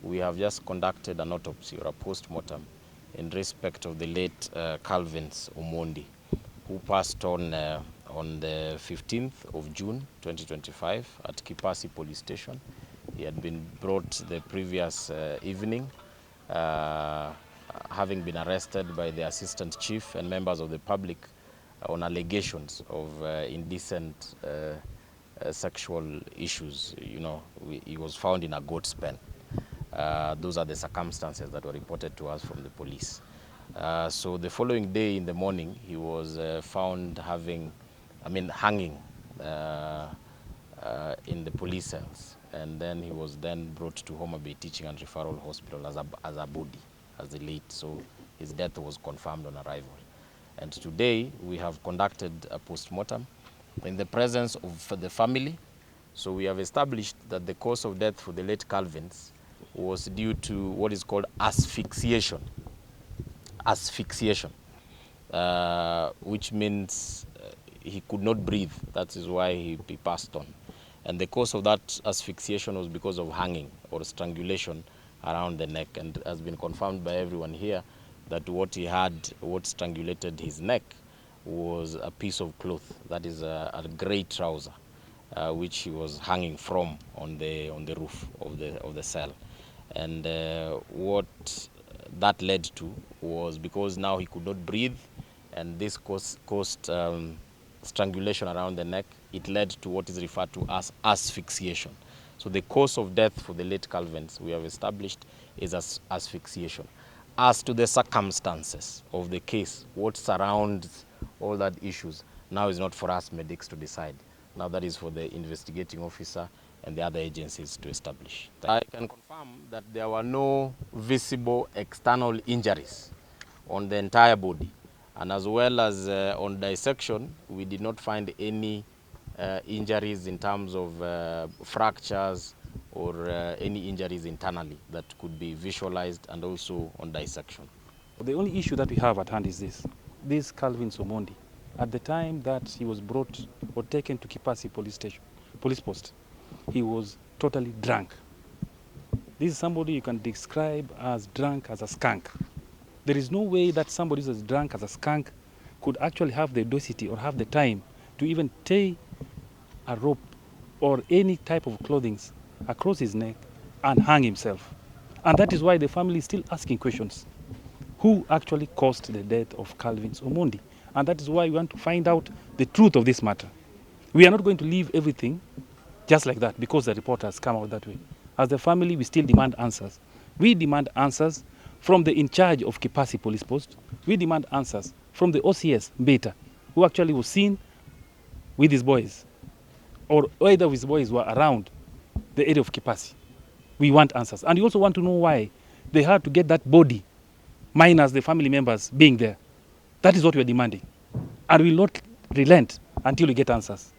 we have just conducted an autopsy or a post-mortem in respect of the late Calvins Omondi, who passed on the 15th of June 2025 at Kipasi Police Station. He had been brought the previous evening, having been arrested by the Assistant Chief and members of the public on allegations of indecent sexual issues. You know, he was found in a goat's pen. Those are the circumstances that were reported to us from the police. So the following day in the morning, he was found hanging in the police cells, and then he was then brought to Homa Bay Teaching and Referral Hospital as a body, as the late. So his death was confirmed on arrival. And today we have conducted a post-mortem in the presence of the family. So we have established that the cause of death for the late Calvins was due to what is called asphyxiation. Asphyxiation, which means he could not breathe. That is why he passed on. And the cause of that asphyxiation was because of hanging or strangulation around the neck, and has been confirmed by everyone here that what strangulated his neck was a piece of cloth, that is a grey trouser, which he was hanging from on the roof of the cell. And what that led to was, because now he could not breathe, and this caused strangulation around the neck, it led to what is referred to as asphyxiation. So the cause of death for the late Calvins, we have established, is asphyxiation. As to the circumstances of the case, what surrounds all that issues, now is not for us medics to decide. Now that is for the investigating officer and the other agencies to establish. I can confirm that there were no visible external injuries on the entire body, and as well as on dissection, we did not find any injuries in terms of fractures or any injuries internally that could be visualized, and also on dissection. The only issue that we have at hand is this Calvin Omondi, at the time that he was brought or taken to Kipasi police post, he was totally drunk. This is somebody you can describe as drunk as a skunk. There is no way that somebody who is drunk as a skunk could actually have the audacity or have the time to even tie a rope or any type of clothing across his neck and hang himself. And that is why the family is still asking questions. Who actually caused the death of Calvin Omondi? And that is why we want to find out the truth of this matter. We are not going to leave everything just like that because the report has come out that way. As the family, we still demand answers. We demand answers from the in charge of Kipasi Police Post. We demand answers from the OCS Beta, who actually was seen with his boys, or either his boys were around the area of Kipasi. We want answers. And we also want to know why they had to get that body, minus the family members being there. That is what we are demanding. And we will not relent until we get answers.